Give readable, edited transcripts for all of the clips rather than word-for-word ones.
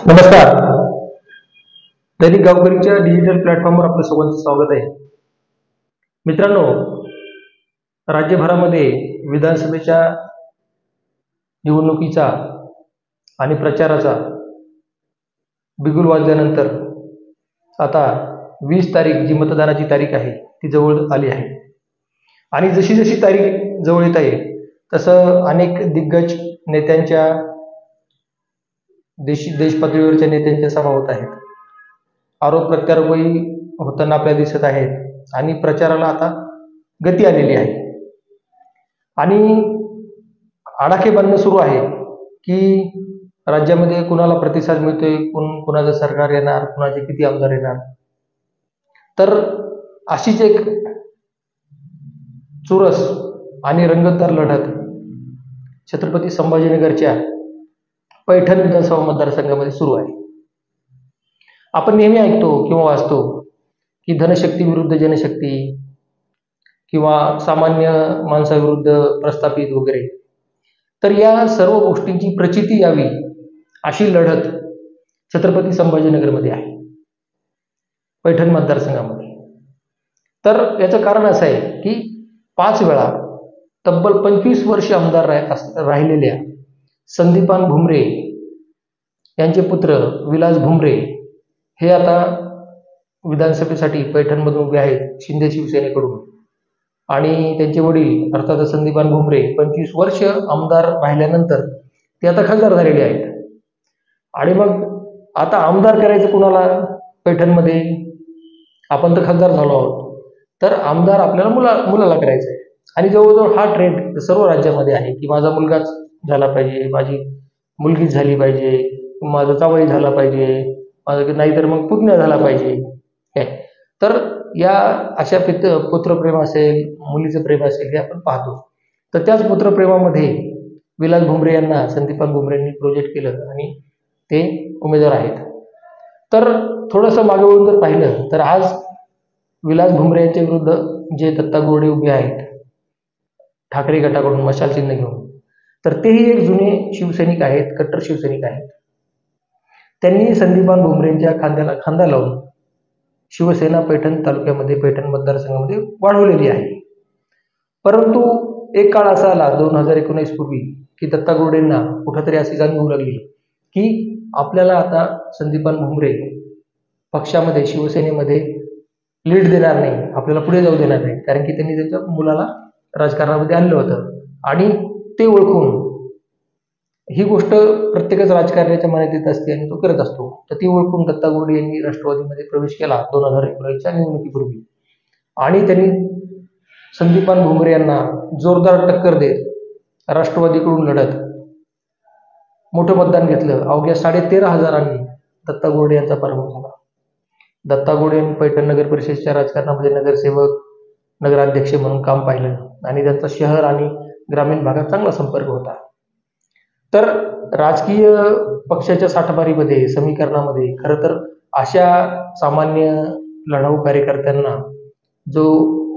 नमस्कार. दैनिक गावकरीच्या डिजिटल प्लॅटफॉर्मवर आपलं सर्वांचं स्वागत आहे. मित्रांनो, राज्यभरामध्ये विधानसभेच्या निवडणुकीचा आणि प्रचाराचा बिगुल वाजल्यानंतर आता 20 तारीख जी मतदानाची तारीख आहे ती जवळ आली आहे. आणि जशी जशी तारीख जवळ येत आहे तसं अनेक दिग्गज नेत्यांच्या देश पातळीवरच्या नेत्यांच्या सभा होत आहेत. आरोप प्रत्यारोपही होताना आपल्याला दिसत आहेत आणि प्रचाराला आता गती आलेली आहे. आणि आडाखे बांधणं सुरू आहे की राज्यामध्ये कुणाला प्रतिसाद मिळतोय, कुणाचं सरकार येणार, कुणाचे किती आमदार येणार. तर अशीच एक चुरस आणि रंगतदार लढत छत्रपती संभाजीनगरच्या पैठण विधानसभा मतदारसंघामध्ये सुरू आहे. आपण नेहमी ऐकतो किंवा वाचतो की धनशक्ती विरुद्ध जनशक्ती किंवा सामान्य माणसाविरुद्ध प्रस्थापित वगैरे. तर या सर्व गोष्टींची प्रचिती यावी अशी लढत छत्रपती संभाजीनगरमध्ये आहे, पैठण मतदारसंघामध्ये. तर याचं कारण असं आहे की 5 वेळा तब्बल 25 वर्ष आमदार राहिलेल्या संदीपान भुमरे यांचे पुत्र विलास भुमरे हे आता विधानसभेसाठी पैठणमधून उभे आहेत शिंदे शिवसेनेकडून. आणि त्यांचे वडील अर्थात संदीपान भुमरे 25 वर्ष आमदार राहिल्यानंतर ते आता खासदार झालेले आहेत. आणि मग आता आमदार करायचं कुणाला पैठणमध्ये? आपण तर खासदार झालो आहोत, तर आमदार आपल्याला मुलाला करायचं आहे. आणि जवळजवळ हा ट्रेंड सर्व राज्यामध्ये आहे की माझा मुलगाच झाला पाहिजे, माझी मुलगीच झाली पाहिजे, माझा जावई झाला पाहिजे, माझं नाहीतर मग पुतण्या झाला पाहिजे. तर या अशा पुत्रप्रेम असेल, मुलीचं प्रेम असेल हे आपण पाहतो. तर त्याच पुत्रप्रेमामध्ये विलास भुमरे यांना संदीपान भुमरेंनी प्रोजेक्ट केलं आणि ते उमेदवार आहेत. तर थोडंसं मागे वळून जर पाहिलं तर आज विलास भुमरे यांच्या विरुद्ध जे दत्ता गोरडे उभे आहेत ठाकरे गटाकडून मशाल चिन्ह घेऊन, तर तेही एक जुने शिवसैनिक आहेत, कट्टर शिवसैनिक आहेत. त्यांनी संदीपान भुमरेंच्या खांद्याला खांदा लावून शिवसेना पैठण तालुक्यामध्ये, पैठण मतदारसंघामध्ये वाढवलेली आहे. परंतु एक काळ असा आला 2019 पूर्वी की दत्ता गोरडेंना कुठंतरी अशी जाणीव होऊ लागली की आपल्याला आता संदीपान भुमरे पक्षामध्ये, शिवसेनेमध्ये लीड देणार नाही, आपल्याला पुढे जाऊ देणार नाही. कारण की त्यांनी त्यांच्या मुलाला राजकारणामध्ये आणलं होतं. आणि ते ओळखून, ही गोष्ट प्रत्येकच राजकारण्याच्या मनात येत असते आणि तो करत असतो, तर ती ओळखून दत्ता गोरडे यांनी राष्ट्रवादीमध्ये प्रवेश केला 2019च्या निवडणुकीपूर्वी. आणि त्यांनी संदीपान भुमरे यांना जोरदार टक्कर देत राष्ट्रवादीकडून लढत मोठं मतदान घेतलं. अवघ्या 13,500 दत्ता गोरडे यांचा पराभव झाला. दत्ता गोरडे यांनी पैठण नगर परिषदेच्या राजकारणामध्ये नगरसेवक, नगराध्यक्ष म्हणून काम पाहिलं आणि त्यांचा शहर आणि ग्रामीण भागात चांगला संपर्क होता. तर राजकीय पक्षाच्या साठबारीमध्ये, समीकरणामध्ये खरं तर अशा सामान्य लढाऊ कार्यकर्त्यांना जो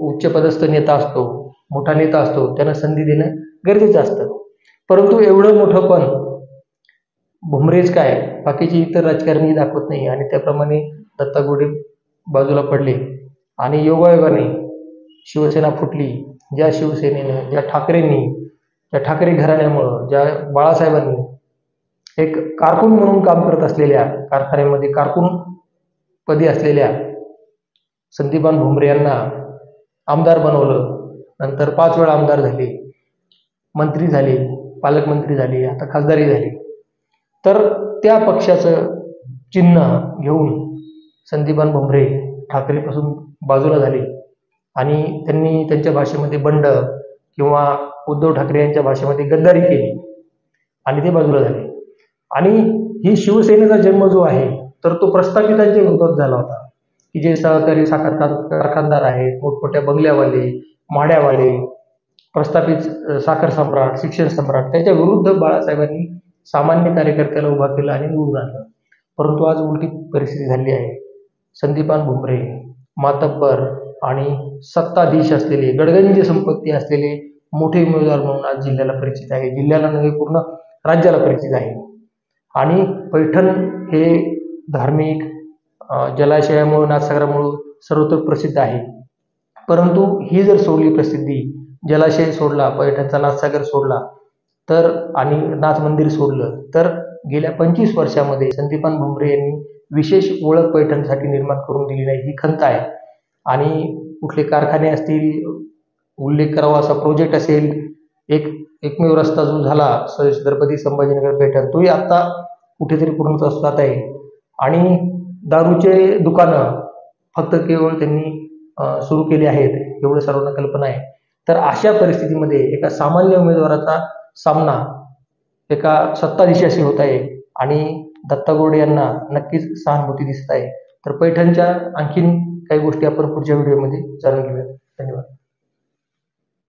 उच्चपदस्थ नेता असतो, मोठा नेता असतो, त्यांना संधी देणं गरजेचं असतं. परंतु एवढं मोठं पण भुमरेच काय, बाकीचे इतर राजकारणी दाखवत नाही. आणि त्याप्रमाणे दत्ता गोरडे बाजूला पडले आणि योगायोगाने शिवसेना फुटली. ज्या शिवसेनेनं, ज्या ठाकरेंनी, ज्या ठाकरे घराण्यामुळं, ज्या बाळासाहेबांनी एक कारकून म्हणून काम करत असलेल्या, कारखान्यामध्ये कारकून पदी असलेल्या संदीपान भुमरे यांना आमदार बनवलं. नंतर 5 वेळा आमदार झाले, मंत्री झाले, पालकमंत्री झाले, आता खासदारी झाली. तर त्या पक्षाचं चिन्ह घेऊन संदीपान भुमरे ठाकरेपासून बाजूला झाले आणि त्यांनी त्यांच्या भाषेमध्ये बंड किंवा उद्धव ठाकरे यांच्या भाषेमध्ये गद्दारी केली आणि ते बाजूला झाले. आणि ही शिवसेनेचा जन्म जो आहे तर तो प्रस्थापितांच्या विरोधात झाला होता की जे सहकारी साखर कारखानदार आहेत, मोठमोठ्या बंगल्यावाले, माड्यावाले, प्रस्थापित साखर सम्राट, शिक्षण सम्राट, त्याच्या विरुद्ध बाळासाहेबांनी सामान्य कार्यकर्त्याला उभा केला आणि निवडून आणलं. परंतु आज उलटी परिस्थिती झाली आहे. संदीपान भुमरे मातब्बर आणि सत्ताधीश असलेले, गडगंज संपत्ती असलेले मोठे उमेदवार म्हणून आज जिल्ह्याला परिचित आहे. जिल्ह्याला नव्हे, पूर्ण राज्याला परिचित आहे. आणि पैठण हे धार्मिक जलाशयामुळे, नाथसागरामुळे सर्वत्र प्रसिद्ध आहे. परंतु ही जर सोडली प्रसिद्धी, जलाशय सोडला, पैठणचा नाथसागर सोडला, तर आणि नाथ मंदिर सोडलं, तर गेल्या 25 वर्षामध्ये संदीपान भुमरे यांनी विशेष ओळख पैठणसाठी निर्माण करून दिली नाही, ही खंत आहे. आणि कुठले कारखाने असतील, उल्लेख करावा असा प्रोजेक्ट असेल, एकमेव रस्ता जो झाला छत्रपती संभाजीनगर पैठण, तोही आता कुठेतरी पूर्णत्वास जात आहे. आणि दारूचे दुकानं फक्त केवळ त्यांनी सुरू केले आहेत, एवढं सर्वांना कल्पना आहे. तर अशा परिस्थितीमध्ये एका सामान्य उमेदवाराचा सामना एका सत्ताधीशाशी होत आहे आणि दत्ता गोरडे यांना नक्कीच सहानुभूती दिसत आहे. तर पैठणच्या आणखीन काही गोष्टी आपण पुढच्या व्हिडिओमध्ये जाणून घेऊयात. धन्यवाद.